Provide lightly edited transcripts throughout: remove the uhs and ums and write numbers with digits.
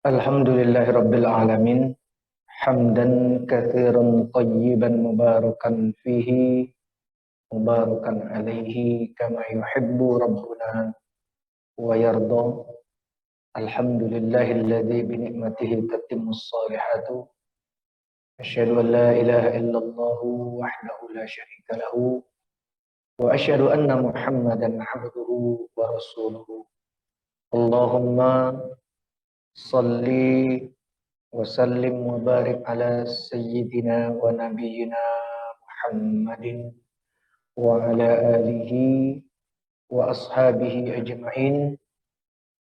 Alhamdulillahirabbil alamin hamdan katsiran tayyiban mubarakan fihi mubarakan alaihi kama yuhibbu rabbuna wa yarda. Alhamdulillahilladzi bi ni'matihi tatimmus salihatu. Asyhadu an la ilaha illallah wahdahu la syarika lahu wa asyhadu anna Muhammadan 'abduhu wa rasuluhu. Allahumma shalli Wasallim wa barik ala sayyidina wa nabiyyina Muhammadin wa ala alihi wa ashabihi ajma'in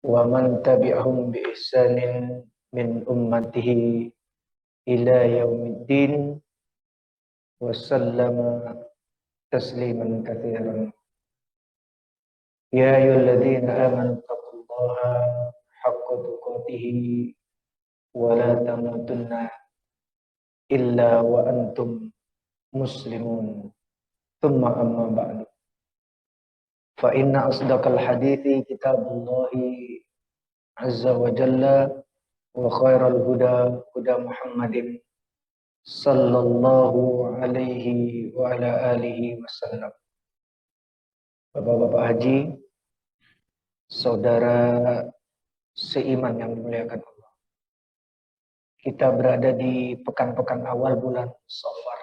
wa man tabi'ahum bi ihsanin min ummatihi ila yaumiddin wa sallama tasliman katsiran. Ya ayyuhalladzina amanu taqullaha haqqa tuqatih wa la tamutunna illa wa antum muslimun. Thumma amma ba'du. Fa inna asdaqal hadithi kitabullahi azza wa jalla wa khairal huda huda Muhammadin sallallahu alaihi wa ala alihi wasallam. Bapak-bapak haji, saudara seiman yang dimuliakan Allah. Kita berada di pekan-pekan awal bulan Safar.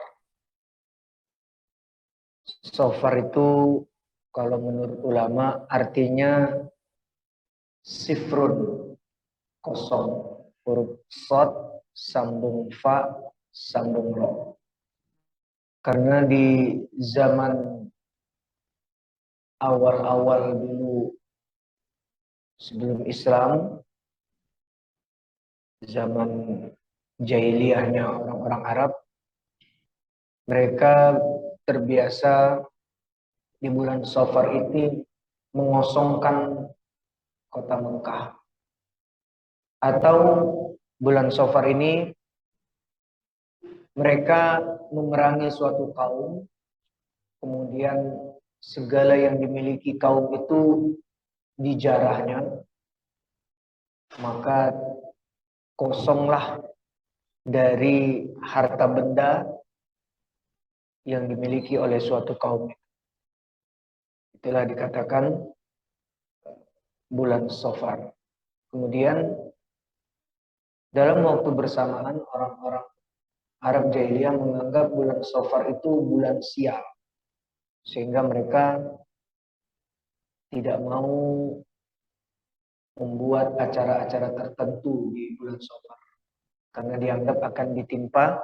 Safar itu kalau menurut ulama artinya sifrun, kosong, huruf sod, sambung fa, sambung ro. Karena di zaman awal-awal dulu sebelum Islam, zaman jahiliyahnya orang-orang Arab, mereka terbiasa di bulan Safar ini mengosongkan kota Mekah. Atau bulan Safar ini mereka memerangi suatu kaum, kemudian segala yang dimiliki kaum itu dijarahnya, maka kosonglah dari harta benda yang dimiliki oleh suatu kaum. Itulah dikatakan bulan Safar. Kemudian dalam waktu bersamaan orang-orang Arab jahiliyah menganggap bulan Safar itu bulan sial. Sehingga mereka tidak mau membuat acara-acara tertentu di bulan Safar. Karena dianggap akan ditimpa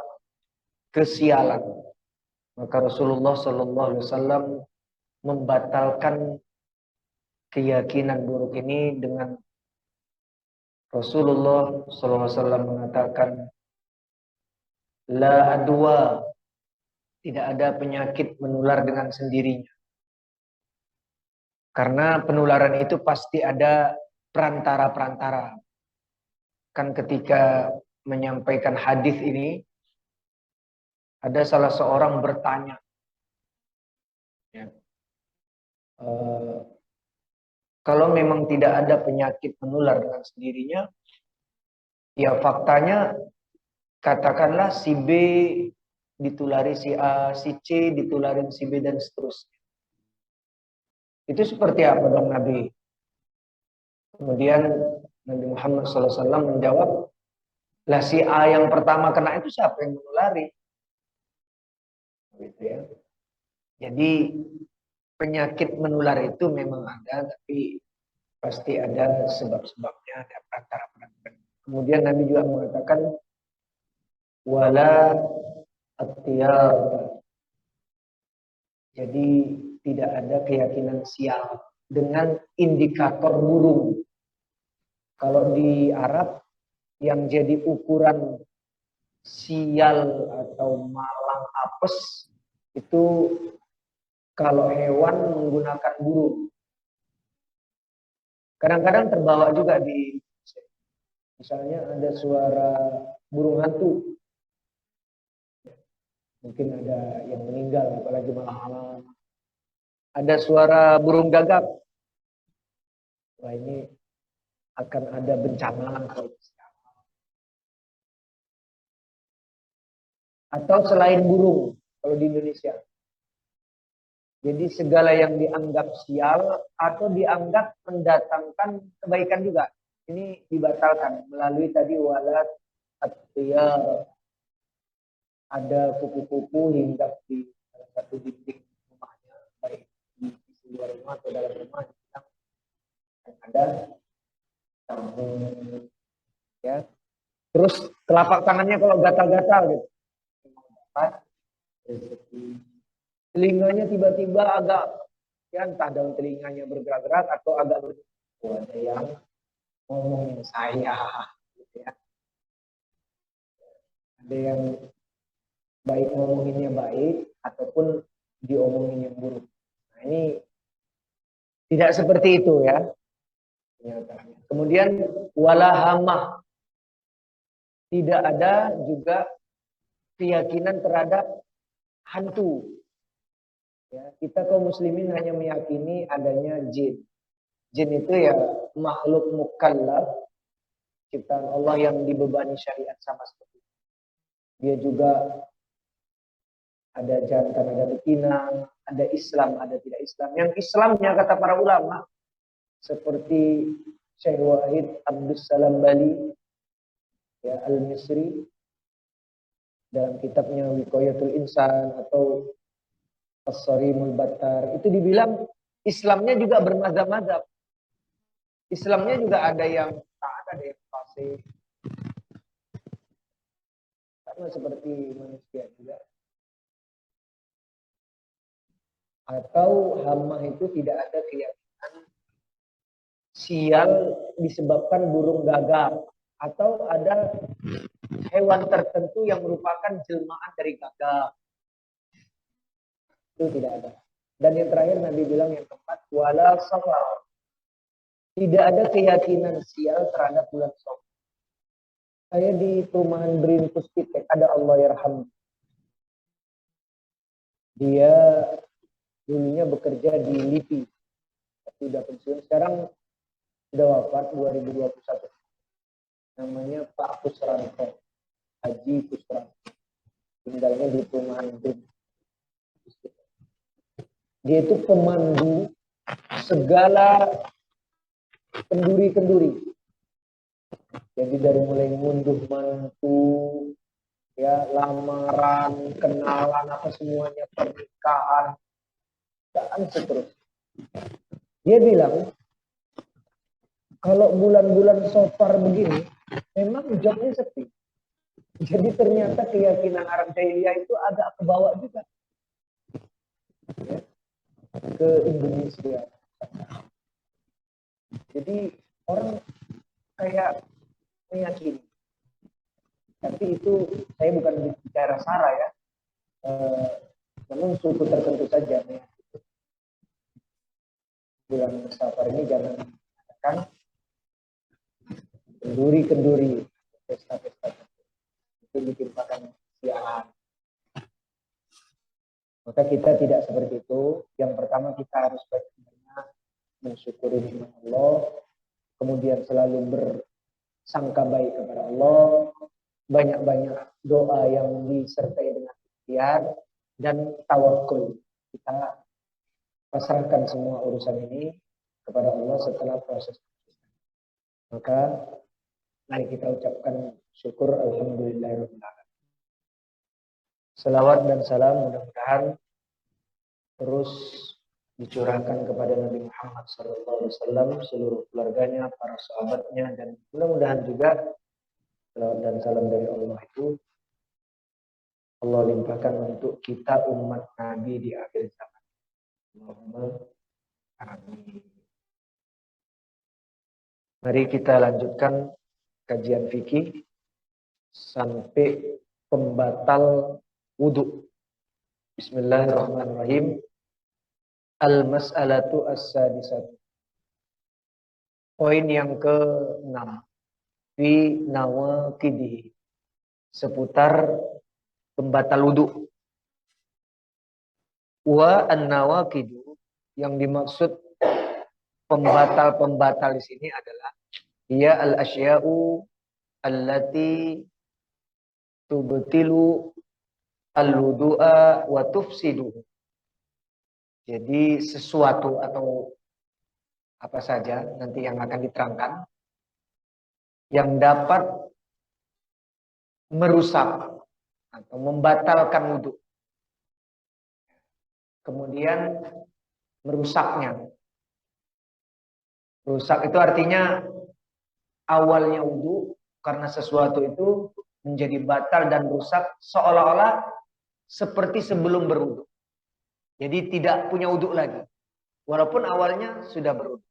kesialan. Maka Rasulullah SAW membatalkan keyakinan buruk ini dengan Rasulullah SAW mengatakan, la adwa, tidak ada penyakit menular dengan sendirinya. Karena penularan itu pasti ada perantara-perantara. Kan ketika menyampaikan hadis ini, ada salah seorang bertanya, ya, kalau memang tidak ada penyakit menular dengan sendirinya, ya faktanya katakanlah si B ditulari si A, si C ditularin si B dan seterusnya. Itu seperti apa dong Nabi? Kemudian Nabi Muhammad SAW menjawab, lah si A yang pertama kena itu siapa yang menulari? Gitu ya. Jadi penyakit menular itu memang ada, tapi pasti ada sebab-sebabnya, ada perantara-perantara. Kemudian Nabi juga mengatakan, wala atiyar. Jadi tidak ada keyakinan sial dengan indikator burung. Kalau di Arab yang jadi ukuran sial atau malang apes itu kalau hewan menggunakan burung. Kadang-kadang terbawa juga di misalnya ada suara burung hantu. Mungkin ada yang meninggal apalagi malam-malam. Ada suara burung gagak. Wah ini akan ada bencana. atau selain burung kalau di Indonesia. Jadi segala yang dianggap sial atau dianggap mendatangkan kebaikan juga. Ini dibatalkan melalui tadi walat atiyar, ada kupu-kupu hinggap di salah satu dinding rumahnya, baik di sisi luar rumah atau dalam rumah, yang ada tamu, ya. Terus telapak tangannya kalau gatal-gatal gitu, dapat rezeki. Telinganya tiba-tiba agak, ya entah daun telinganya bergerak-gerak atau agak ada yang ngomongin saya, gitu ya. Ada yang baik ngomonginnya baik ataupun diomongin yang buruk. Nah ini tidak seperti itu ya. Kemudian walahamah, tidak ada juga keyakinan terhadap hantu. Ya, kita kaum muslimin hanya meyakini adanya jin. Jin itu ya makhluk mukallaf, ciptaan Allah yang dibebani syariat sama seperti itu. Dia juga ada jantan, ada betina, ada Islam, ada tidak Islam. Yang Islamnya kata para ulama seperti Syekh Wahid Abdus Salam Bali, ya, Al-Misri, dalam kitabnya Wiqayatul Insan atau As-Sarimul Battar, itu dibilang Islamnya juga bermadzhab-madzhab. Islamnya juga ada yang taat, ada yang fasik. Sama seperti manusia juga. Atau hama itu tidak ada keyakinan sial disebabkan burung gagak. Atau ada hewan tertentu yang merupakan jelmaan dari gagak. Itu tidak ada. Dan yang terakhir Nabi bilang yang keempat, wala safar. Tidak ada keyakinan sial terhadap bulan Safar. Saya di perumahan Brin Puspitek ada Allah Yarham. Dia dulunya bekerja di LIPI. Sudah pensiun. Sekarang sudah wafat 2021. Namanya Pak Kusranto. Haji Kusranto. Tinggalnya di perumahan Brin Puspitek. Dia itu pemandu segala kenduri-kenduri. Jadi dari mulai ngunduh mantu, ya lamaran, kenalan, apa semuanya, pernikahan, dan seterusnya. Dia bilang, kalau bulan-bulan Safar begini, memang jobnya sepi. Jadi ternyata keyakinan Arab Jahiliyah itu agak kebawa juga, ya, ke Indonesia. Jadi orang kayak meyakini. Tapi itu saya bukan bicara sara ya. Namun suku tertentu saja. Ya. Bulan Safar ini jangan mengatakan kenduri-kenduri, pesta-pesta itu ditimpakan siaan. Maka kita tidak seperti itu. Yang pertama kita harus banyak mensyukuri nikmat Allah, kemudian selalu bersangka baik kepada Allah, banyak-banyak doa yang disertai dengan ikhtiar dan tawakul. Kita pasrahkan semua urusan ini kepada Allah setelah proses. Maka mari kita ucapkan syukur alhamdulillahirabbil alamin. Selawat dan salam mudah-mudahan terus dicurahkan kepada Nabi Muhammad SAW, seluruh keluarganya, para sahabatnya, dan mudah-mudahan juga selawat dan salam dari Allah itu Allah limpahkan untuk kita umat Nabi di akhir zaman. Allahumma amin. Mari kita lanjutkan kajian fikih sampai pembatal wudhu. Bismillahirrahmanirrahim. Al-mas'alatu as-sadisatu. Poin yang ke-6. Fi nawaqidihi. Seputar pembatal wudhu. Wa an-nawaqidu, yang dimaksud pembatal-pembatal di sini adalah dia al-asya'u allati tubtilu al-wudu'a wa tufsidu. Jadi sesuatu atau apa saja nanti yang akan diterangkan yang dapat merusak atau membatalkan wudhu. Kemudian merusaknya. Rusak itu artinya awalnya wudhu karena sesuatu itu menjadi batal dan rusak seolah-olah seperti sebelum berwudhu. Jadi tidak punya wudhu lagi. Walaupun awalnya sudah berwudhu.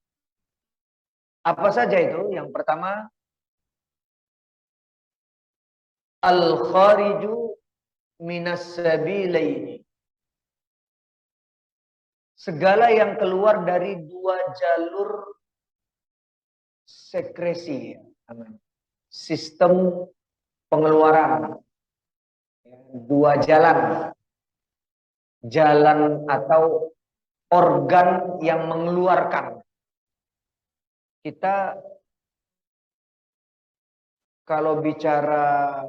Apa saja itu? Yang pertama, al-khariju minas sabilaini. Segala yang keluar dari dua jalur sekresi, sistem pengeluaran, dua jalan atau organ yang mengeluarkan. Kita kalau bicara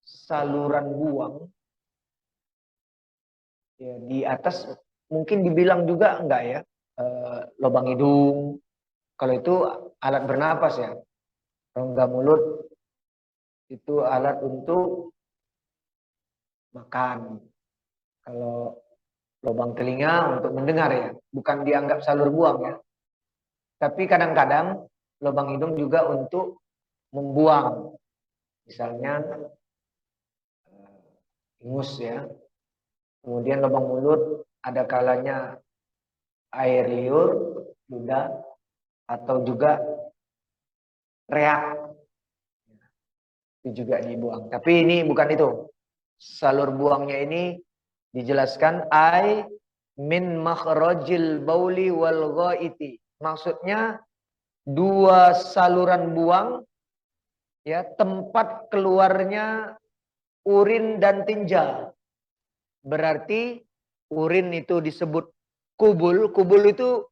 saluran buang, ya, di atas mungkin dibilang juga enggak ya, lubang hidung. Kalau itu alat bernapas ya. Rongga mulut itu alat untuk makan. Kalau lubang telinga untuk mendengar ya. Bukan dianggap salur buang ya. Tapi kadang-kadang lubang hidung juga untuk membuang. Misalnya ingus ya. Kemudian lubang mulut ada kalanya air liur, ludah, atau juga reak. Itu juga dibuang. Tapi ini bukan itu. Salur buangnya ini dijelaskan ai min makhrajil bauli wal ghaiti. Maksudnya dua saluran buang ya, tempat keluarnya urin dan tinja. Berarti urin itu disebut kubul. Kubul itu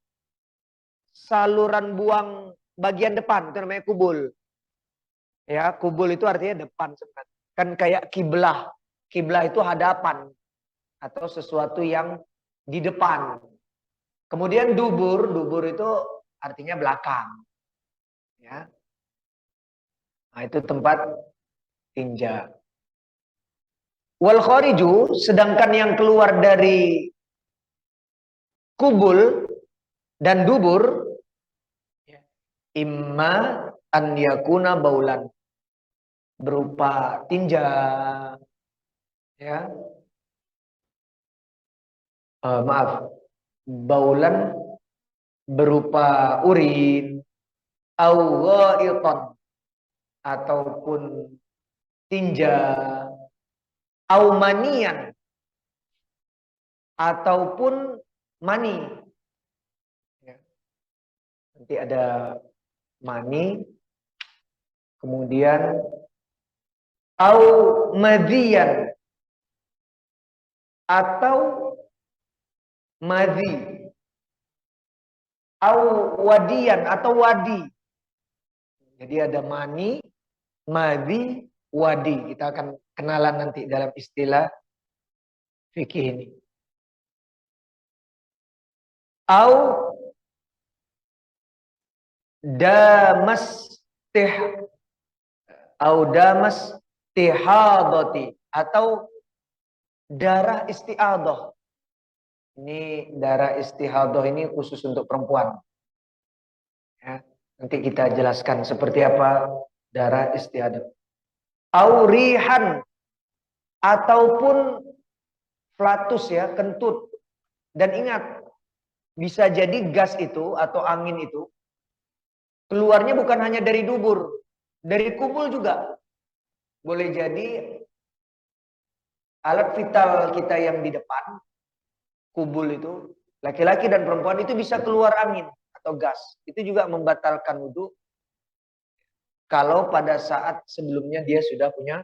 saluran buang bagian depan, itu namanya kubul. Ya, kubul itu artinya depan sebenarnya. Kan kayak kiblah. Kiblah itu hadapan atau sesuatu yang di depan. Kemudian dubur, dubur itu artinya belakang. Ya. Nah, itu tempat tinja. Wal khariju, sedangkan yang keluar dari kubul dan dubur imma an yakuna baulan, berupa tinja ya. Maaf, baulan berupa urin, au ghaiton ataupun tinja, au manian ataupun mani. Ya. Nanti ada mani, kemudian au madian atau madhi, au wadian atau wadi. Jadi ada mani, madhi, wadi. Kita akan kenalan nanti dalam istilah fikih ini. Au damas tih, au damas tihadati, atau darah istiadah. Ini darah istihadah ini khusus untuk perempuan. Ya, nanti kita jelaskan seperti apa darah istihadah. Aurihan ataupun flatus ya, kentut. Dan ingat, bisa jadi gas itu atau angin itu keluarnya bukan hanya dari dubur, dari kubul juga. Boleh jadi alat vital kita yang di depan, kubul itu, laki-laki dan perempuan itu bisa keluar angin atau gas. Itu juga membatalkan wudhu kalau pada saat sebelumnya dia sudah punya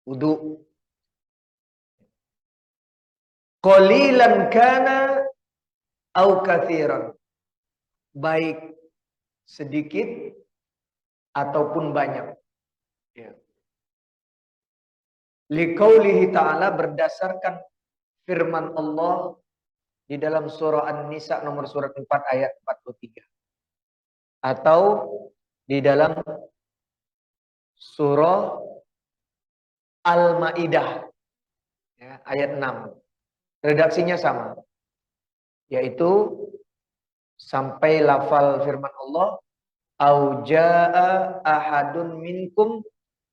wudhu. Qalilan kana au katsiran. Baik sedikit ataupun banyak. Ya. Liqaulihi ta'ala, berdasarkan firman Allah di dalam surah An-Nisa nomor surat 4 ayat 43. Atau di dalam surah Al-Maidah ya, ayat 6. Redaksinya sama. Yaitu sampai lafal firman Allah, au jaa ahadun minkum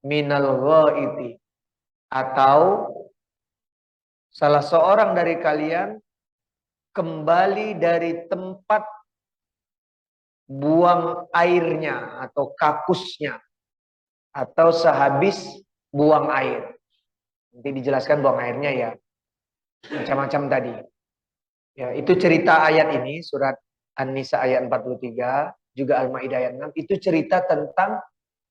minal ghaiti, atau salah seorang dari kalian kembali dari tempat buang airnya atau kakusnya, atau sehabis buang air. Nanti dijelaskan buang airnya ya, macam-macam tadi. Ya, itu cerita ayat ini, surat An-Nisa ayat 43, juga Al-Maidah ayat 6, itu cerita tentang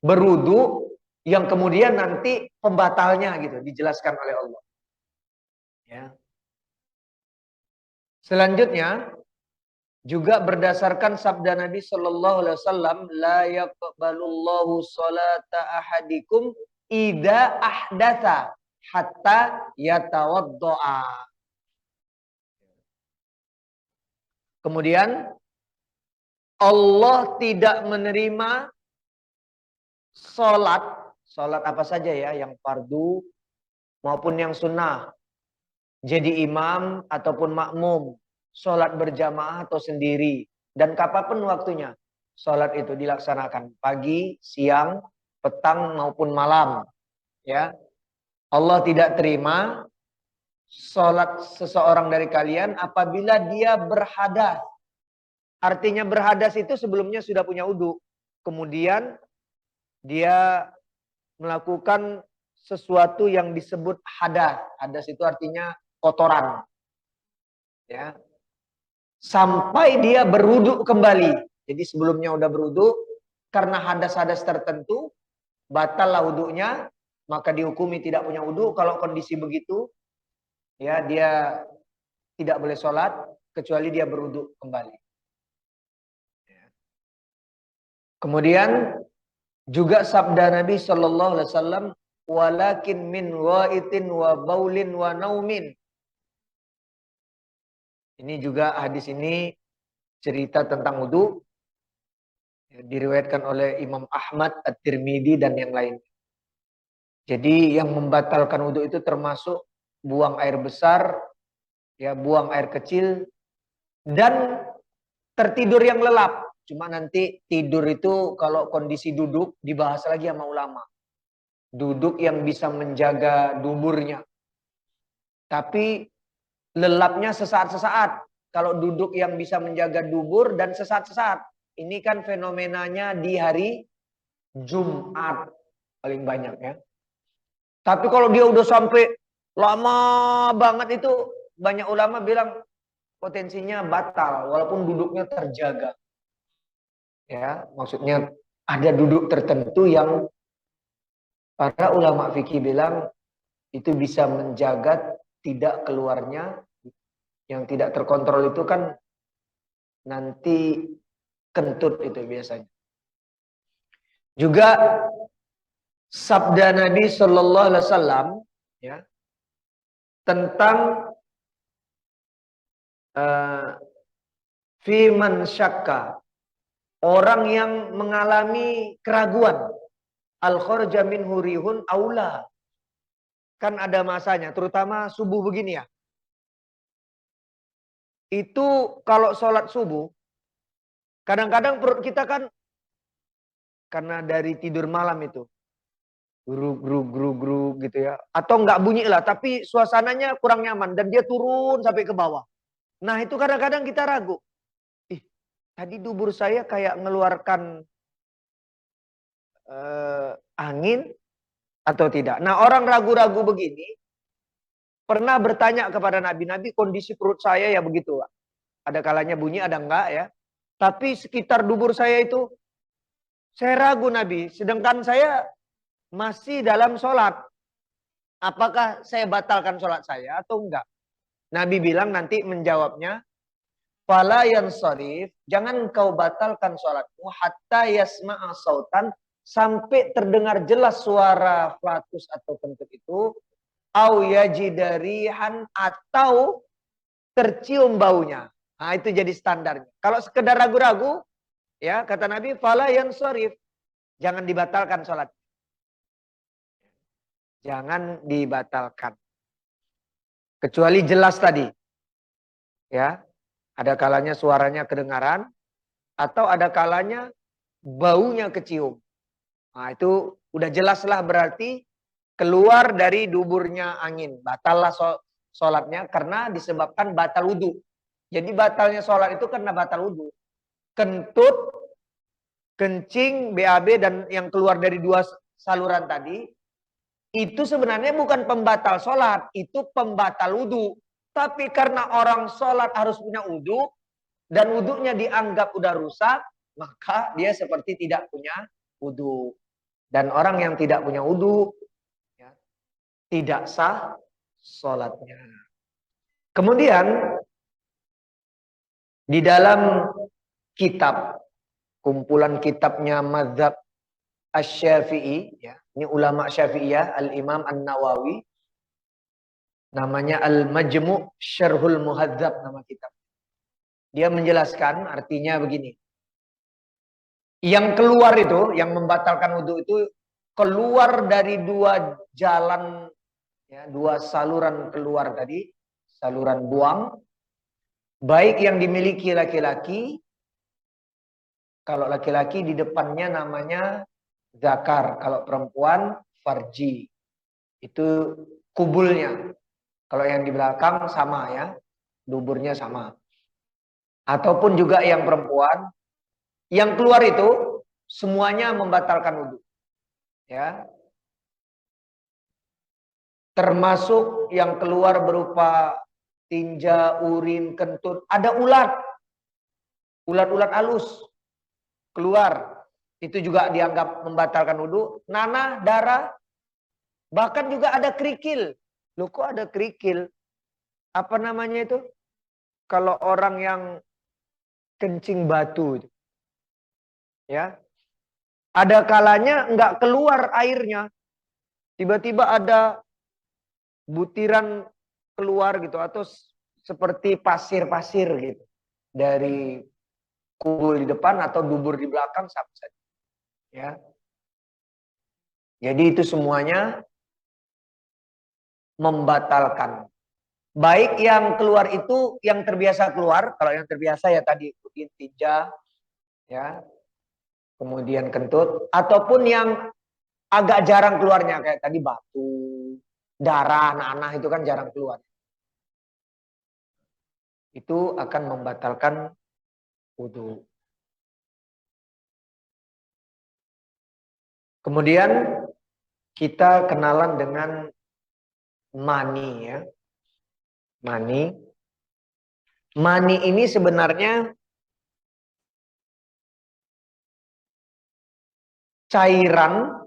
berudu yang kemudian nanti pembatalnya gitu, dijelaskan oleh Allah. Ya. Selanjutnya juga berdasarkan sabda Nabi Shallallahu Alaihi Wasallam, la yaqbalullahu salata ahadikum ida ahdatha hatta yatawaddoa. Kemudian Allah tidak menerima sholat apa saja ya, yang fardu maupun yang sunnah. Jadi imam ataupun makmum, sholat berjamaah atau sendiri, dan kapanpun waktunya. Sholat itu dilaksanakan pagi, siang, petang maupun malam. Ya, Allah tidak terima sholat seseorang dari kalian apabila dia berhadas. Artinya berhadas itu sebelumnya sudah punya wudu, kemudian dia melakukan sesuatu yang disebut hadas. Hadas itu artinya kotoran. Ya. Sampai dia berwudu kembali. Jadi sebelumnya udah berwudu, karena hadas-hadas tertentu batallah wudunya, maka dihukumi tidak punya wudu. Kalau kondisi begitu, ya dia tidak boleh sholat kecuali dia berwudu kembali. Kemudian juga sabda Nabi Shallallahu Alaihi Wasallam, walakin min waitin wa baulin wa naumin. Ini juga hadis ini cerita tentang wudu, diriwayatkan oleh Imam Ahmad, At-Tirmidzi dan yang lain. Jadi yang membatalkan wudu itu termasuk buang air besar, ya buang air kecil, dan tertidur yang lelap. Cuma nanti tidur itu kalau kondisi duduk dibahas lagi sama ulama. Duduk yang bisa menjaga duburnya. Tapi lelapnya sesaat-sesaat. Kalau duduk yang bisa menjaga dubur dan sesaat-sesaat. Ini kan fenomenanya di hari Jumat paling banyak ya. Tapi kalau dia udah sampai lama banget itu, banyak ulama bilang potensinya batal walaupun duduknya terjaga. Ya, maksudnya ada duduk tertentu yang para ulama fikih bilang itu bisa menjaga tidak keluarnya, yang tidak terkontrol itu kan nanti kentut itu biasanya. Juga sabda Nabi Shallallahu Alaihi Wasallam ya tentang fiman syakka, orang yang mengalami keraguan, al kharja min hurihun aula. Kan ada masanya, terutama subuh begini ya. Itu kalau sholat subuh, kadang-kadang perut kita kan karena dari tidur malam itu gruk gitu ya, atau nggak bunyi lah, tapi suasananya kurang nyaman dan dia turun sampai ke bawah. Nah itu kadang-kadang kita ragu, tadi dubur saya kayak ngeluarkan angin atau tidak. Nah orang ragu-ragu begini pernah bertanya kepada Nabi, Nabi kondisi perut saya ya begitu, ada kalanya bunyi ada enggak ya, tapi sekitar dubur saya itu saya ragu Nabi, sedangkan saya masih dalam sholat. Apakah saya batalkan sholat saya atau enggak? Nabi bilang nanti menjawabnya, fala yansarif, jangan kau batalkan sholatmu hatta yasma'a sautan, sampai terdengar jelas suara flatus atau kentut itu, au yajidarihan, atau tercium baunya. Nah, itu jadi standarnya. Kalau sekedar ragu-ragu, ya kata Nabi, fala yansharif, jangan dibatalkan sholat. Jangan dibatalkan. Kecuali jelas tadi. Ya, ada kalanya suaranya kedengaran, atau ada kalanya baunya kecium. Nah, itu udah jelaslah berarti keluar dari duburnya angin. Batallah sholatnya karena disebabkan batal wudhu. Jadi batalnya sholat itu karena batal wudhu. Kentut, kencing, BAB, dan yang keluar dari dua saluran tadi, itu sebenarnya bukan pembatal sholat, itu pembatal wudhu. Tapi karena orang sholat harus punya wudhu, dan wudhunya dianggap udah rusak, maka dia seperti tidak punya wudhu. Dan orang yang tidak punya wudhu, ya, tidak sah sholatnya. Kemudian, di dalam kitab, kumpulan kitabnya Mazhab Asy-Syafi'i, ya, ini ulama Syafi'iyah, Al-Imam An-Nawawi, namanya Al-Majmu' Syarhul Muhadzab nama kitab. Dia menjelaskan artinya begini. Yang keluar itu, yang membatalkan wudhu itu keluar dari dua jalan, ya, dua saluran keluar tadi, saluran buang, baik yang dimiliki laki-laki, kalau laki-laki di depannya namanya zakar, kalau perempuan farji, itu kubulnya. Kalau yang di belakang sama ya, duburnya sama. Ataupun juga yang perempuan, yang keluar itu semuanya membatalkan wudhu. Ya. Termasuk yang keluar berupa tinja, urin, kentut, ada ulat. Ulat-ulat halus keluar. Itu juga dianggap membatalkan wudhu. Nanah, darah, bahkan juga ada kerikil. Loh kok ada kerikil? Apa namanya itu? Kalau orang yang kencing batu. Ya. Ada kalanya nggak keluar airnya. Tiba-tiba ada butiran keluar gitu. Atau seperti pasir-pasir gitu. Dari kubul di depan atau dubur di belakang sama saja. Ya. Jadi itu semuanya membatalkan. Baik yang keluar itu yang terbiasa keluar, kalau yang terbiasa ya tadi tinja, ya, kemudian kentut, ataupun yang agak jarang keluarnya kayak tadi batu, darah, nanah itu kan jarang keluar. Itu akan membatalkan wudhu. Kemudian kita kenalan dengan mani ya. Mani. Mani ini sebenarnya cairan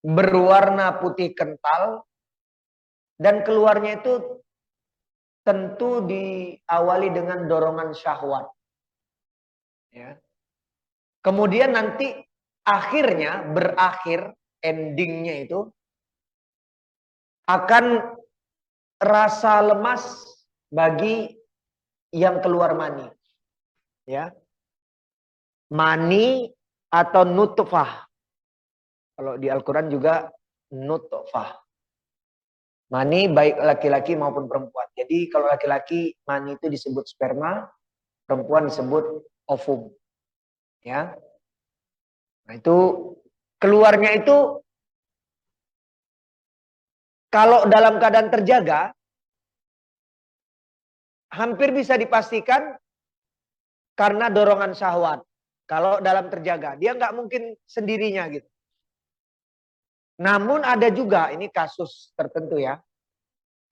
berwarna putih kental dan keluarnya itu tentu diawali dengan dorongan syahwat. Ya. Kemudian nanti akhirnya berakhir endingnya itu akan rasa lemas bagi yang keluar mani. Ya. Mani atau nutfah. Kalau di Al-Quran juga nutfah. Mani baik laki-laki maupun perempuan. Jadi kalau laki-laki mani itu disebut sperma, perempuan disebut ovum. Ya. Nah, itu keluarnya itu kalau dalam keadaan terjaga hampir bisa dipastikan karena dorongan syahwat. Kalau dalam terjaga, dia nggak mungkin sendirinya gitu. Namun ada juga, ini kasus tertentu ya,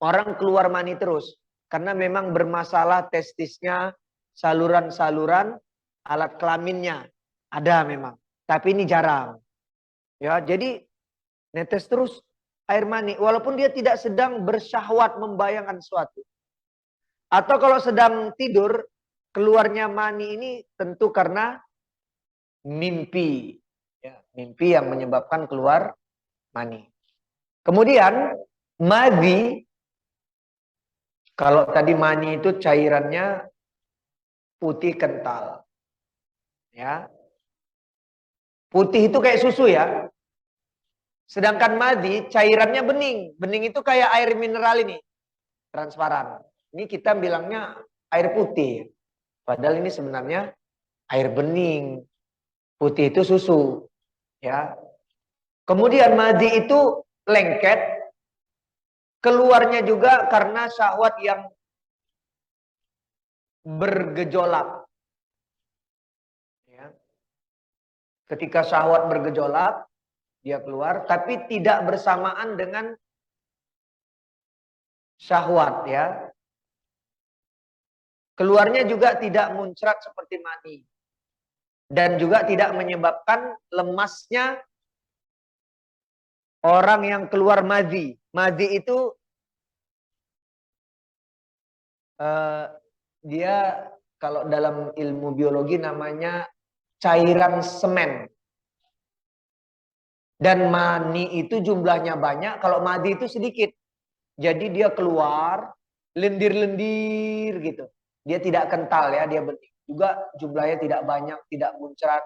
orang keluar mani terus. Karena memang bermasalah testisnya, saluran-saluran, alat kelaminnya. Ada memang, tapi ini jarang. Ya, jadi netes terus air mani. Walaupun dia tidak sedang bersyahwat membayangkan sesuatu. Atau kalau sedang tidur, keluarnya mani ini tentu karena mimpi. Ya, mimpi yang menyebabkan keluar mani. Kemudian Madhi, kalau tadi mani itu cairannya putih kental. Ya. Putih itu kayak susu ya. Sedangkan madhi cairannya bening. Bening itu kayak air mineral ini, transparan. Ini kita bilangnya air putih. Padahal ini sebenarnya air bening. Putih itu susu, ya. Kemudian madhi itu lengket, keluarnya juga karena syahwat yang bergejolak. Ya. Ketika syahwat bergejolak, dia keluar, tapi tidak bersamaan dengan syahwat, ya. Keluarnya juga tidak muncrat seperti mani. Dan juga tidak menyebabkan lemasnya orang yang keluar madhi. Madhi itu dia kalau dalam ilmu biologi namanya cairan semen. Dan mani itu jumlahnya banyak, kalau madhi itu sedikit. Jadi dia keluar lendir-lendir gitu. Dia tidak kental ya, dia bening. Juga jumlahnya tidak banyak, tidak muncrat.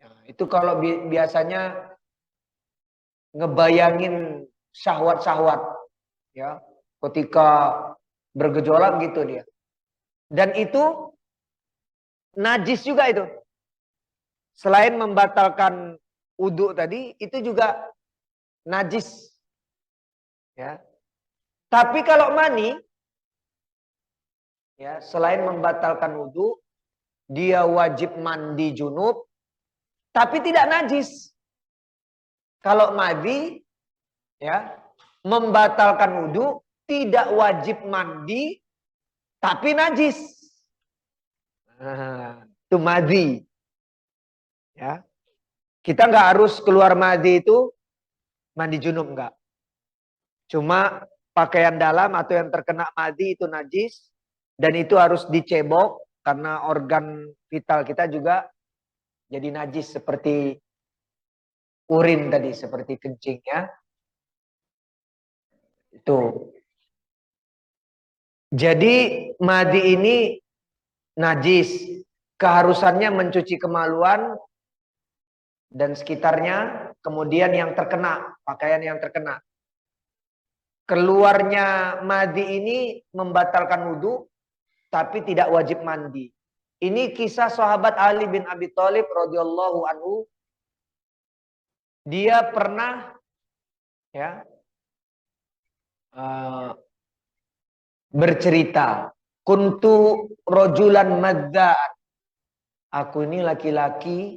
Nah, itu kalau biasanya ngebayangin syahwat-syahwat ya, ketika bergejolak gitu dia. Dan itu najis juga itu. Selain membatalkan wudhu tadi, itu juga najis. Ya. Tapi kalau mani, ya, selain membatalkan wudhu, dia wajib mandi junub, tapi tidak najis. Kalau madi, ya, membatalkan wudhu, tidak wajib mandi, tapi najis. Nah, itu madi. Ya. Kita nggak harus keluar madi itu mandi junub, enggak. Cuma pakaian dalam atau yang terkena madi itu najis dan itu harus dicebok karena organ vital kita juga jadi najis seperti urin tadi, seperti kencing ya. Itu. Jadi madi ini najis. Keharusannya mencuci kemaluan dan sekitarnya, kemudian yang terkena, pakaian yang terkena. Keluarnya madi ini membatalkan wudhu, tapi tidak wajib mandi. Ini kisah sahabat Ali bin Abi Thalib radhiyallahu anhu. Dia pernah ya bercerita, kuntu rojulan madza'an. Aku ini laki-laki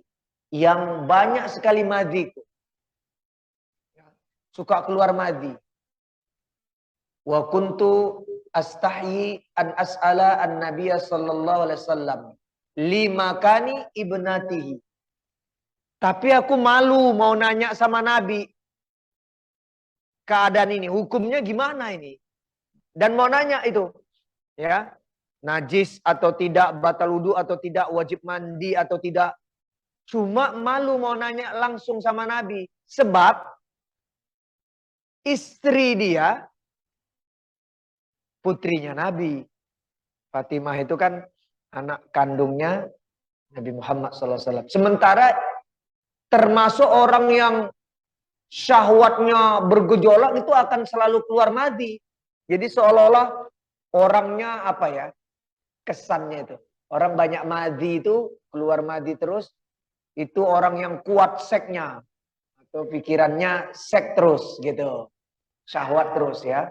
yang banyak sekali madiku. Suka keluar madi. Wa kuntu astahyi an as'ala an nabiyya sallallahu alaihi wasallam lima kani ibnatihi. Tapi aku malu mau nanya sama Nabi keadaan ini, hukumnya gimana ini? Dan mau nanya itu, ya, najis atau tidak, batal wudu atau tidak, wajib mandi atau tidak. Cuma malu mau nanya langsung sama Nabi. Sebab istri dia putrinya Nabi. Fatimah itu kan anak kandungnya Nabi Muhammad SAW. Sementara termasuk orang yang syahwatnya bergejolak itu akan selalu keluar madi. Jadi seolah-olah orangnya apa ya, kesannya itu. Orang banyak madi itu, keluar madi terus, itu orang yang kuat seksnya. Atau pikirannya seks terus gitu. Syahwat terus ya.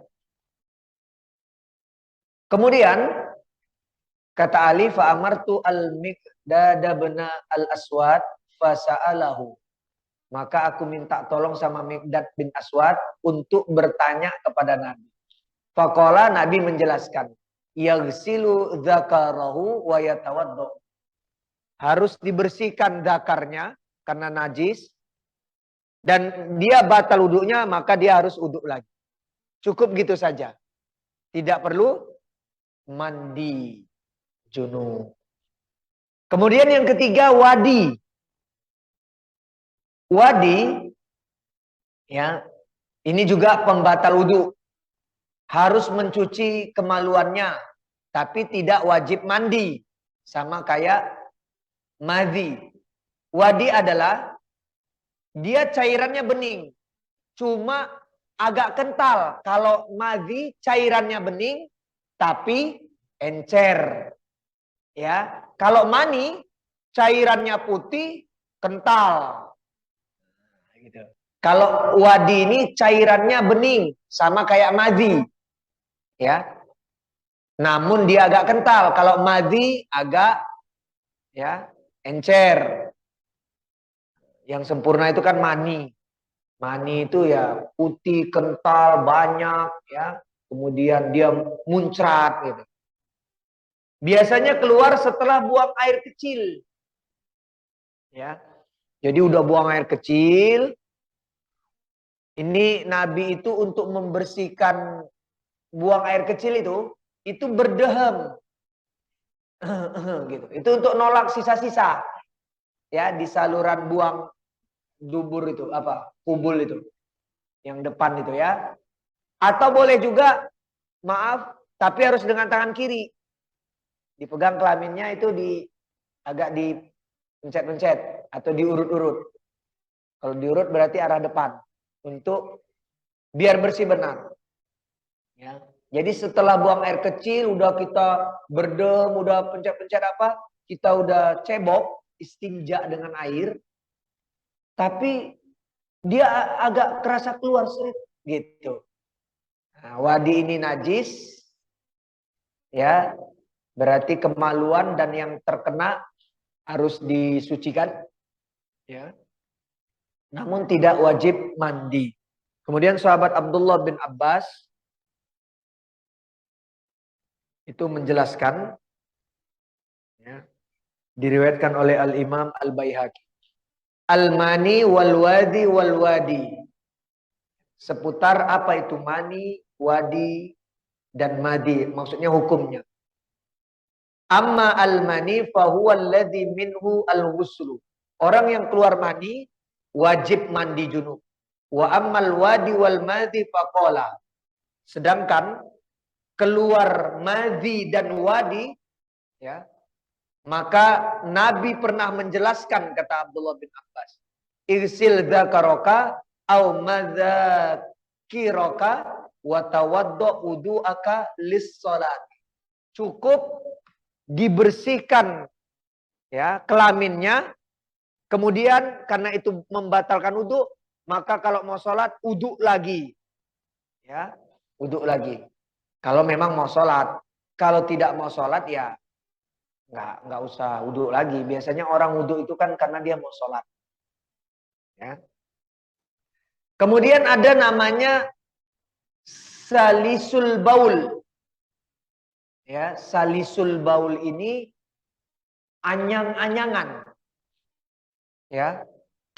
Kemudian kata Ali, fa'amartu al-Miqdad bin al-Aswad fasa'alahu. Maka aku minta tolong sama Miqdad bin Aswad untuk bertanya kepada Nabi. Faqala, Nabi menjelaskan, yaghsilu dzakarahu wa yatawaddo. Harus dibersihkan zakarnya karena najis dan dia batal wudhunya, maka dia harus wudhu lagi. Cukup gitu saja. Tidak perlu mandi junub. Kemudian yang ketiga wadi. Wadi ya, Ini juga pembatal wudhu. Harus mencuci kemaluannya. Tapi tidak wajib mandi. Sama kayak madhi. Wadi adalah dia cairannya bening. Cuma agak kental. Kalau madhi cairannya bening. Tapi encer. Ya, kalau mani cairannya putih, kental. Gitu. Kalau wadi ini cairannya bening, sama kayak madhi. Ya. Namun dia agak kental. Kalau madhi agak ya encer. Yang sempurna itu kan mani. Mani itu ya putih, kental, banyak ya. Kemudian dia muncrat gitu. Biasanya keluar setelah buang air kecil. Ya. Jadi udah buang air kecil. Ini Nabi itu untuk membersihkan buang air kecil itu berdehem. Gitu. Itu untuk nolak sisa-sisa. Ya, di saluran buang dubur itu apa? Kubul itu. Yang depan itu ya. Atau boleh juga maaf, tapi harus dengan tangan kiri. Dipegang kelaminnya itu agak dipencet-pencet atau diurut-urut. Kalau diurut berarti arah depan untuk biar bersih benar. Ya. Jadi setelah buang air kecil, udah kita berdem, udah pencet-pencet apa, kita udah cebok, istinja dengan air, tapi dia agak kerasa keluar seret, gitu. Nah, wadi ini najis, ya, berarti kemaluan dan yang terkena harus disucikan, ya. Namun tidak wajib mandi. Kemudian sahabat Abdullah bin Abbas itu menjelaskan, ya, diriwayatkan oleh Al-Imam Al-Baihaqi. Al-mani wal-wadi wal-wadi. Seputar apa itu mani, wadi, dan madi. Maksudnya hukumnya. Amma al-mani fahuwa alladhi minhu al-ghuslu. Orang yang keluar mani wajib mandi junub. Wa ammal wadi wal madi faqala. Sedangkan keluar madi dan wadi, ya, maka Nabi pernah menjelaskan, kata Abdullah bin Abbas, irsil dzakaraka au madzakiraka wa tawaddo wudu'aka lis-shalat. Cukup dibersihkan ya kelaminnya, kemudian karena itu membatalkan wudu, maka kalau mau sholat wudu lagi. Ya, wudu lagi. Kalau memang mau sholat, kalau tidak mau sholat ya nggak usah wudu lagi. Biasanya orang wudu itu kan karena dia mau sholat. Ya. Kemudian ada namanya salisul baul. Ya, salisul baul ini anyang-anyangan. Ya,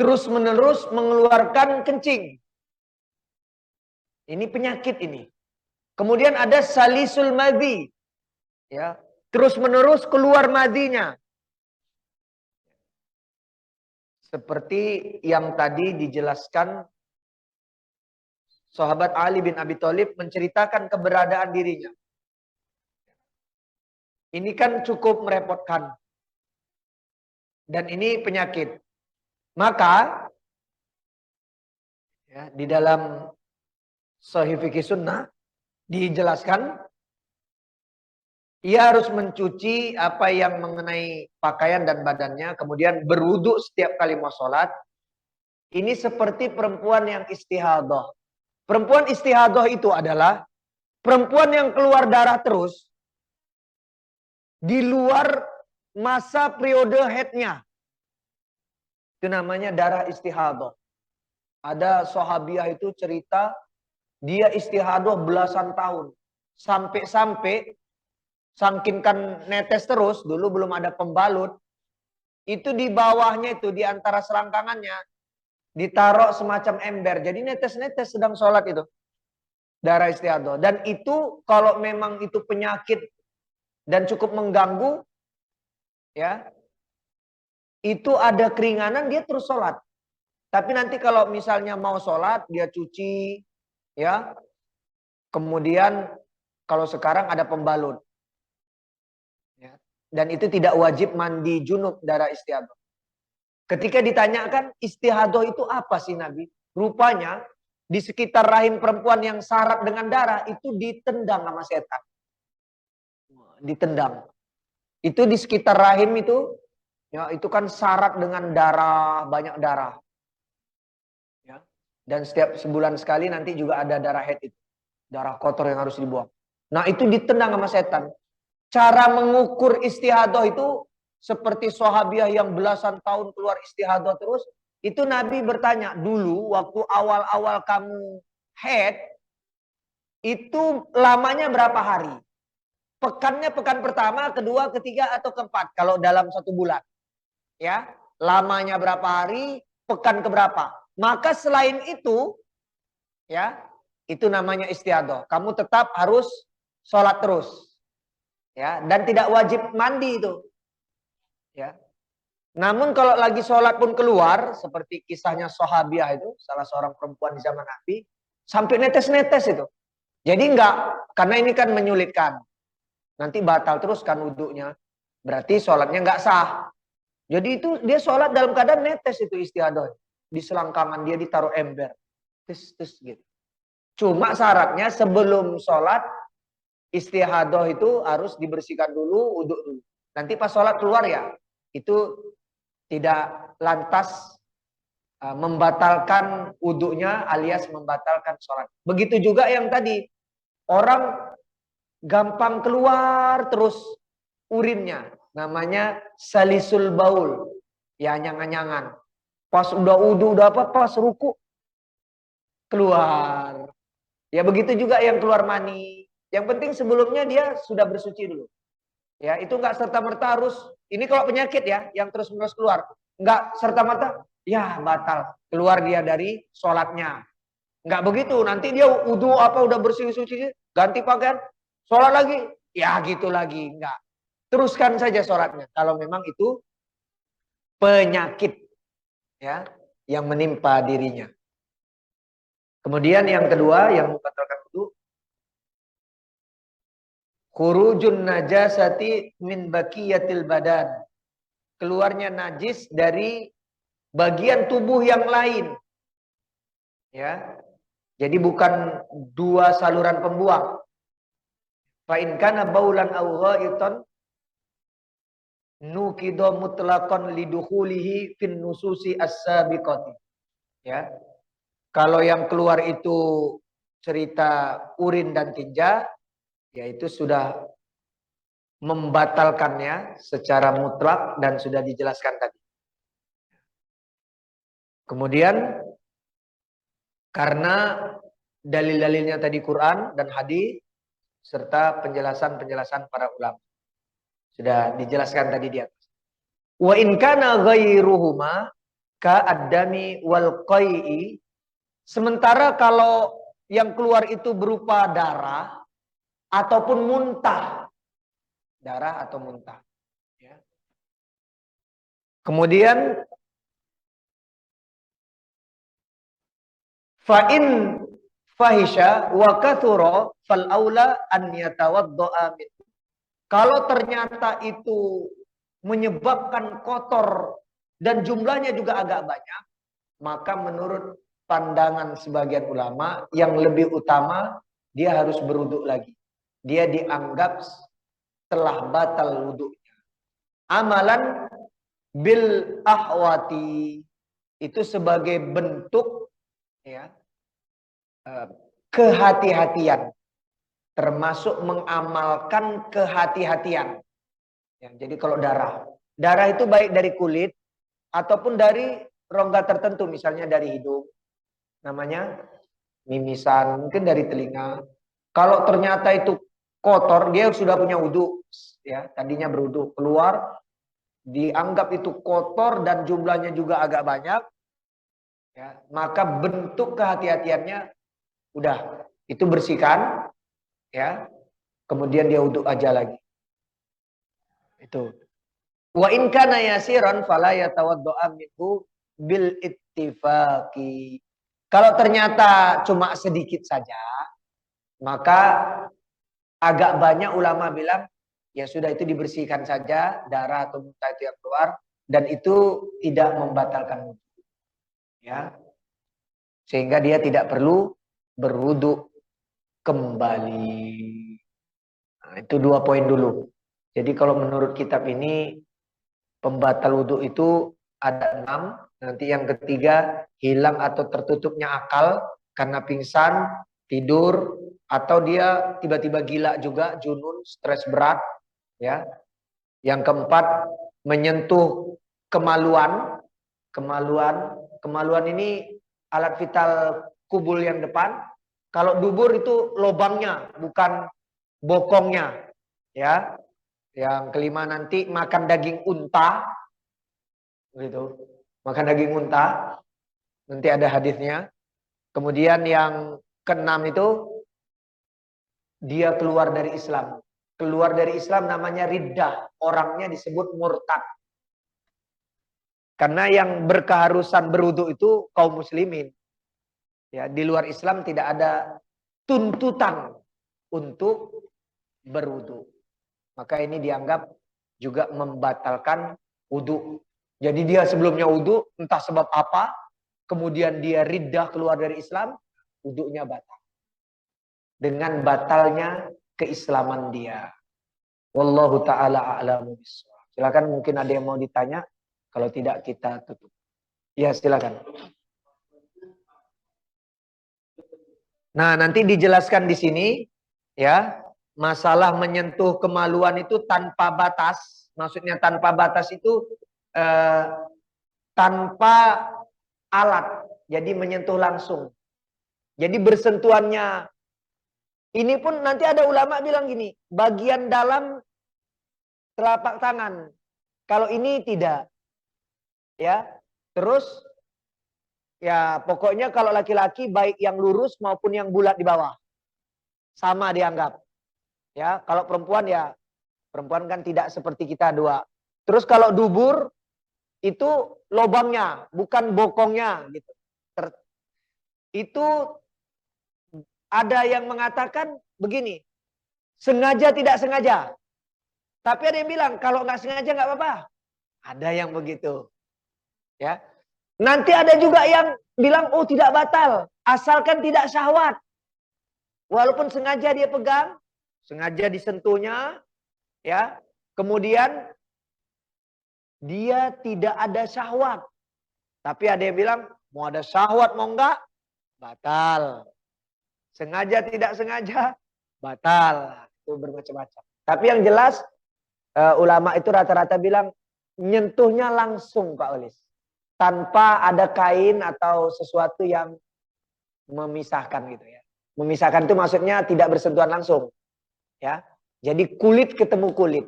terus-menerus mengeluarkan kencing. Ini penyakit ini. Kemudian ada salisul madhi. Ya, terus-menerus keluar madhinya. Seperti yang tadi dijelaskan, sahabat Ali bin Abi Thalib menceritakan keberadaan dirinya. Ini kan cukup merepotkan. Dan ini penyakit. Maka ya, di dalam Sahih Fikih Sunnah dijelaskan ia harus mencuci apa yang mengenai pakaian dan badannya, kemudian berwudu setiap kali mau sholat. Ini seperti perempuan yang istihadah. Perempuan istihadah itu adalah perempuan yang keluar darah terus di luar masa periode haidnya. Itu namanya darah istihadah. Ada sahabiah itu cerita, dia istihadah belasan tahun. Sampai-sampai saking kan netes terus, dulu belum ada pembalut. Itu di bawahnya itu, di antara selangkangannya, ditaruh semacam ember. Jadi netes-netes sedang sholat itu. Darah istihadah. Dan itu kalau memang itu penyakit dan cukup mengganggu, ya, itu ada keringanan dia terus sholat. Tapi nanti kalau misalnya mau sholat, dia cuci, ya. Kemudian kalau sekarang ada pembalut. Ya. Dan itu tidak wajib mandi junub darah istihadah. Ketika ditanyakan istihadah itu apa sih Nabi? Rupanya di sekitar rahim perempuan yang syarat dengan darah itu ditendang sama setan. Ditendang. Itu di sekitar rahim itu, ya itu kan syarat dengan darah, banyak darah. Ya. Dan setiap sebulan sekali nanti juga ada darah haid itu. Darah kotor yang harus dibuang. Nah itu ditendang sama setan. Cara mengukur istihadah itu seperti sahabiah yang belasan tahun keluar istihadah terus. Itu Nabi bertanya, dulu waktu awal-awal kamu haid, itu lamanya berapa hari? Pekannya pekan pertama, kedua, ketiga, atau keempat. Kalau dalam 1 bulan. Ya, lamanya berapa hari, pekan keberapa. Maka selain itu, ya, itu namanya istiadah. Kamu tetap harus sholat terus. Ya, dan tidak wajib mandi itu. Ya. Namun kalau lagi sholat pun keluar, seperti kisahnya sahabiah itu, salah seorang perempuan di zaman Nabi, sampai netes-netes itu. Jadi enggak, karena ini kan menyulitkan. Nanti batal terus kan wudhunya. Berarti sholatnya enggak sah. Jadi itu dia sholat dalam keadaan netes itu istiadah. Di selangkangan dia ditaruh ember. Tes gitu. Cuma syaratnya sebelum sholat, istihadah itu harus dibersihkan dulu, wudhu dulu. Nanti pas sholat keluar ya, itu tidak lantas membatalkan wudhunya alias membatalkan sholat. Begitu juga yang tadi, orang gampang keluar terus urinnya. Namanya salisul baul. Ya anyang-anyangan. Pas udah wudhu, udah apa, pas ruku keluar. Ya begitu juga yang keluar mani. Yang penting sebelumnya dia sudah bersuci dulu. Ya, itu enggak serta-merta harus, ini kalau penyakit ya, yang terus-menerus keluar. Enggak serta-merta, ya batal. Keluar dia dari sholatnya. Enggak begitu, nanti dia wudhu apa, udah bersih-suci, ganti pakaian, sholat lagi. Ya gitu lagi, enggak. Teruskan saja sholatnya. Kalau memang itu penyakit ya yang menimpa dirinya. Kemudian yang kedua yang membatalkan wudu, khurujun najasati min baqiyatil badan. Keluarnya najis dari bagian tubuh yang lain. Ya. Jadi bukan dua saluran pembuang. Fa in kana baulan aw ghaitan nuqidha mutlaqan lidukhulihi fin nususi as-sabiqati. Ya. Kalau yang keluar itu cerita urin dan tinja, yaitu sudah membatalkannya secara mutlak dan sudah dijelaskan tadi. Kemudian karena dalil-dalilnya tadi Quran dan hadis serta penjelasan-penjelasan para ulama. Sudah dijelaskan tadi di atas. Wa in kana ghairuhuma ka ad-dami wal qai'i. Sementara kalau yang keluar itu berupa darah ataupun muntah. Darah atau muntah. Ya. Kemudian fa'in fahisha wa kathura fal aula an yatawadda'a min. Kalau ternyata itu menyebabkan kotor dan jumlahnya juga agak banyak, maka menurut pandangan sebagian ulama yang lebih utama dia harus berwudu lagi. Dia dianggap telah batal wudunya. Amalan bil ahwati itu sebagai bentuk ya kehati-hatian, termasuk mengamalkan kehati-hatian. Ya, jadi kalau darah itu baik dari kulit ataupun dari rongga tertentu, misalnya dari hidung, namanya mimisan, mungkin dari telinga. Kalau ternyata itu kotor, dia sudah punya wudhu, ya tadinya berwudhu, keluar, dianggap itu kotor dan jumlahnya juga agak banyak, ya maka bentuk kehati-hatiannya udah itu bersihkan, ya kemudian dia wudhu aja lagi. Itu. Wa in kana yasiran fala yatawaddo'a minhu bil ittifaqi. Kalau ternyata cuma sedikit saja, maka agak banyak ulama bilang, ya sudah itu dibersihkan saja, darah atau muntah itu yang keluar, dan itu tidak membatalkan wudhu. Ya, sehingga dia tidak perlu berwudhu kembali. Nah, itu 2 poin dulu. Jadi kalau menurut kitab ini, pembatal wudhu itu ada 6. Nanti yang ketiga, hilang atau tertutupnya akal karena pingsan, tidur, atau dia tiba-tiba gila juga, junun, stres berat. Ya. Yang keempat, menyentuh kemaluan. Kemaluan ini alat vital kubul yang depan. Kalau dubur itu lobangnya, bukan bokongnya. Ya. Yang kelima nanti makan daging unta, gitu. Makan daging unta, nanti ada hadisnya. Kemudian yang keenam itu dia keluar dari Islam. Keluar dari Islam namanya riddah, orangnya disebut murtad. Karena yang berkeharusan berwudu itu kaum muslimin. Ya, di luar Islam tidak ada tuntutan untuk berwudu. Maka ini dianggap juga membatalkan wudu. Jadi dia sebelumnya wudu, entah sebab apa, kemudian dia riddah keluar dari Islam, wudunya batal. Dengan batalnya keislaman dia. Wallahu ta'ala a'lamu bishawab. Silakan, mungkin ada yang mau ditanya. Kalau tidak kita tutup. Ya, silakan. Nah, nanti dijelaskan di sini ya, masalah menyentuh kemaluan itu tanpa batas. Maksudnya tanpa batas itu tanpa alat. Jadi menyentuh langsung. Jadi bersentuhannya. Ini pun nanti ada ulama bilang gini, bagian dalam telapak tangan. Kalau ini tidak. Ya. Terus ya pokoknya kalau laki-laki baik yang lurus maupun yang bulat di bawah. Sama dianggap. Ya, kalau perempuan ya perempuan kan tidak seperti kita dua. Terus kalau dubur itu lobangnya, bukan bokongnya gitu. Itu ada yang mengatakan begini, sengaja tidak sengaja. Tapi ada yang bilang kalau nggak sengaja nggak apa-apa. Ada yang begitu. Ya. Nanti ada juga yang bilang oh tidak batal, asalkan tidak syahwat. Walaupun sengaja dia pegang, sengaja disentuhnya, ya. Kemudian dia tidak ada syahwat. Tapi ada yang bilang mau ada syahwat mau enggak, batal. Sengaja tidak sengaja, batal. Itu bermacam-macam. Tapi yang jelas ulama itu rata-rata bilang nyentuhnya langsung Pak Olis. Tanpa ada kain atau sesuatu yang memisahkan gitu ya. Memisahkan itu maksudnya tidak bersentuhan langsung. Ya. Jadi kulit ketemu kulit.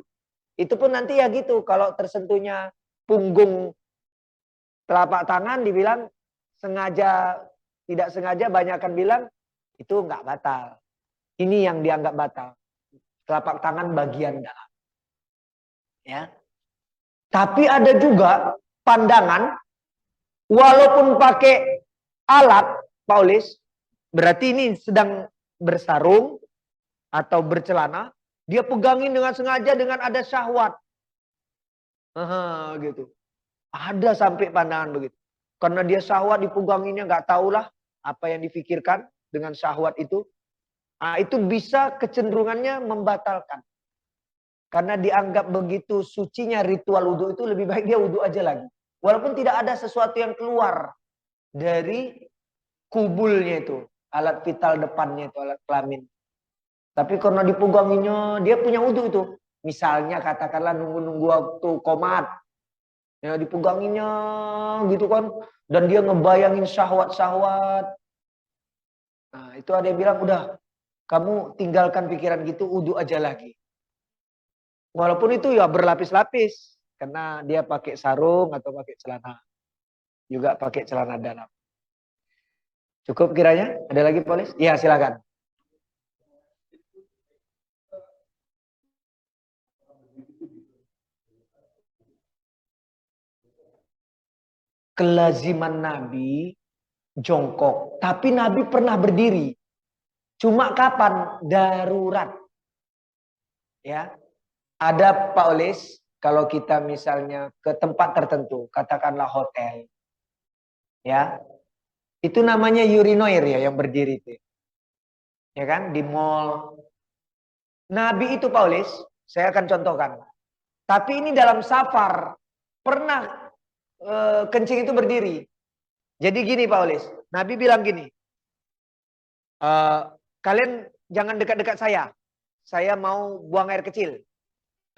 Itu pun nanti ya gitu. Kalau tersentuhnya punggung telapak tangan dibilang sengaja tidak sengaja, banyak akan bilang itu nggak batal. Ini yang dianggap batal. Telapak tangan bagian dalam. Ya. Tapi ada juga pandangan walaupun pakai alat, Paulis, berarti ini sedang bersarung atau bercelana, dia pegangin dengan sengaja dengan ada syahwat. Gitu. Ada sampai pandangan begitu. Karena dia syahwat dipeganginnya, nggak tahulah apa yang difikirkan dengan syahwat itu. Nah, itu bisa kecenderungannya membatalkan. Karena dianggap begitu sucinya ritual wudhu itu, lebih baik dia wudhu aja lagi. Walaupun tidak ada sesuatu yang keluar dari kubulnya itu. Alat vital depannya itu, alat kelamin. Tapi karena dipeganginya, dia punya wudhu itu. Misalnya katakanlah nunggu-nunggu waktu komat. Ya dipeganginya gitu kan. Dan dia ngebayangin syahwat-syahwat. Nah itu ada yang bilang, udah kamu tinggalkan pikiran gitu, wudhu aja lagi. Walaupun itu ya berlapis-lapis. Karena dia pakai sarung atau pakai celana. Juga pakai celana dalam. Cukup kiranya? Ada lagi Polis? Iya silakan. Kelaziman Nabi jongkok. Tapi Nabi pernah berdiri. Cuma kapan? Darurat. Ya. Ada Pak Olis, kalau kita misalnya ke tempat tertentu, katakanlah hotel. Ya. Itu namanya urinoir ya yang berdiri itu. Ya kan? Di mall. Nabi itu Pak Olis, saya akan contohkan. Tapi ini dalam safar. Pernah kencing itu berdiri. Jadi gini Pak Olis, Nabi bilang gini, kalian jangan dekat-dekat saya mau buang air kecil.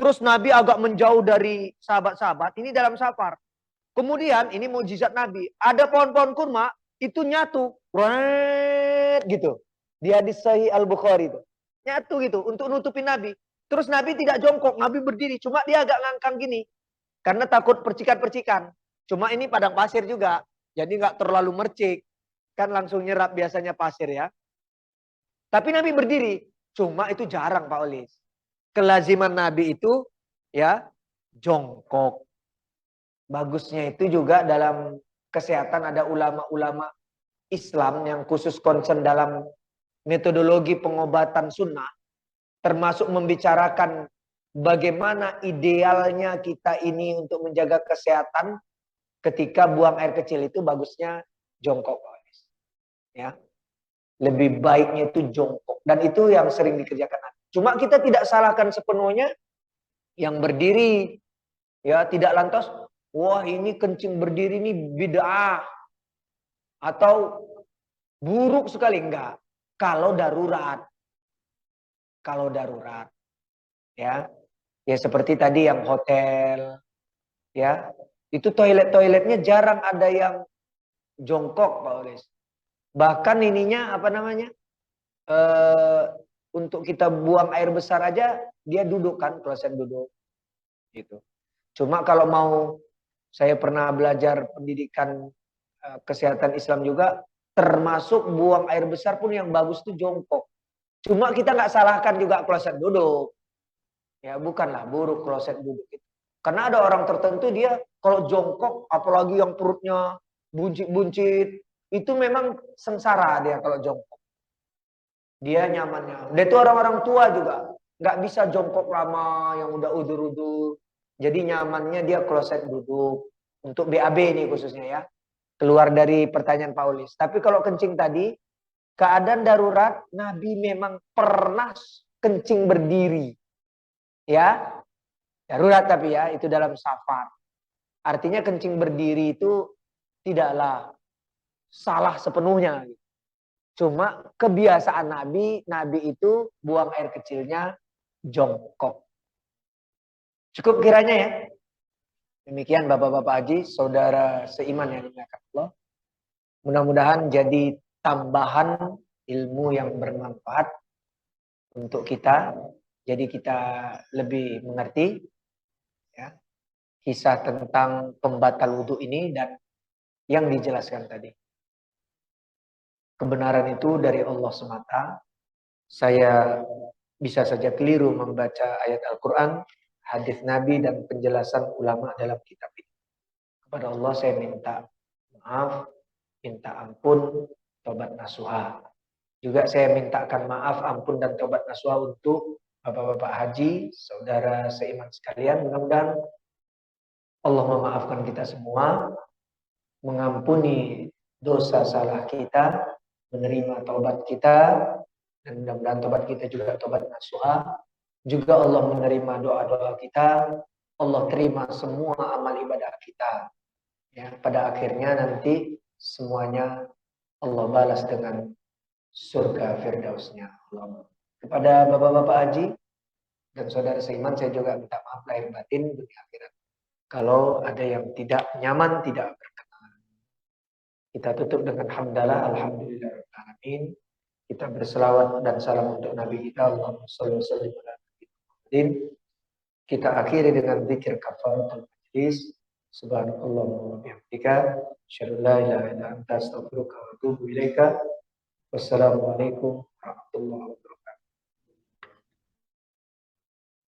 Terus Nabi agak menjauh dari sahabat-sahabat, ini dalam safar. Kemudian ini mukjizat Nabi, ada pohon-pohon kurma, itu nyatu. Gitu. Di hadis Sahih Al-Bukhari itu. Nyatu gitu, untuk nutupin Nabi. Terus Nabi tidak jongkok, Nabi berdiri. Cuma dia agak ngangkang gini. Karena takut percikan-percikan. Cuma ini padang pasir juga. Jadi nggak terlalu mercik. Kan langsung nyerap biasanya pasir ya. Tapi Nabi berdiri. Cuma itu jarang Pak Olis. Kelaziman Nabi itu ya jongkok. Bagusnya itu juga dalam kesehatan ada ulama-ulama Islam yang khusus concern dalam metodologi pengobatan sunnah. Termasuk membicarakan bagaimana idealnya kita ini untuk menjaga kesehatan ketika buang air kecil itu bagusnya jongkok. Ya. Lebih baiknya itu jongkok. Dan itu yang sering dikerjakan. Cuma kita tidak salahkan sepenuhnya yang berdiri. Ya, tidak lantas, wah ini kencing berdiri ini bid'ah. Atau buruk sekali. Enggak. Kalau darurat. Kalau darurat. Ya. Ya seperti tadi yang hotel. Ya. Itu toilet-toiletnya jarang ada yang jongkok, Pak Olis. Bahkan ininya apa namanya? Untuk kita buang air besar aja dia duduk kan, kloset duduk gitu. Cuma kalau mau, saya pernah belajar pendidikan kesehatan Islam juga, termasuk buang air besar pun yang bagus itu jongkok. Cuma kita nggak salahkan juga kloset duduk. Ya bukanlah buruk kloset duduk itu. Karena ada orang tertentu dia kalau jongkok, apalagi yang perutnya buncit-buncit, itu memang sengsara dia kalau jongkok. Dia nyamannya. Dia itu orang-orang tua juga. Nggak bisa jongkok lama yang udah udur-udur. Jadi nyamannya dia kloset duduk. Untuk BAB ini khususnya ya. Keluar dari pertanyaan Paulis. Tapi kalau kencing tadi, keadaan darurat, Nabi memang pernah kencing berdiri. Ya, darurat tapi ya, itu dalam safar. Artinya kencing berdiri itu tidaklah salah sepenuhnya. Cuma kebiasaan Nabi, Nabi itu buang air kecilnya jongkok. Cukup kiranya ya. Demikian Bapak-Bapak Haji, saudara seiman yang dimuliakan Allah. Mudah-mudahan jadi tambahan ilmu yang bermanfaat untuk kita. Jadi kita lebih mengerti ya, kisah tentang pembatal wudhu ini dan yang dijelaskan tadi. Kebenaran itu dari Allah semata. Saya bisa saja keliru membaca ayat Al-Quran, hadis Nabi, dan penjelasan ulama dalam kitab ini. Kepada Allah saya minta maaf, minta ampun, tobat nasuha. Juga saya mintakan maaf, ampun, dan tobat nasuha untuk Bapak-Bapak Haji, saudara seiman sekalian. Mudah-mudahan Allah memaafkan kita semua, mengampuni dosa salah kita, menerima taubat kita, dan mudah-mudahan taubat kita juga taubat nasuha. Juga Allah menerima doa-doa kita, Allah terima semua amal ibadah kita. Ya, pada akhirnya nanti semuanya Allah balas dengan surga firdausnya. Kepada Bapak-Bapak Haji dan saudara seiman, saya juga minta maaf lahir batin dunia akhirat. Kalau ada yang tidak nyaman, tidak berkenan. Kita tutup dengan hamdalah, alhamdulillahirrahmanirrahim. Kita berselawat dan salam untuk Nabi kita, Allahumma sholli wa sallim ala Muhammadin. Kita akhiri dengan zikir kafaratul majlis. Subhanallah wa bihamdika, asyhadu an la ilaha illa anta, astaghfiruka wa atubu ilaika. Wassalamualaikum warahmatullahi wabarakatuh.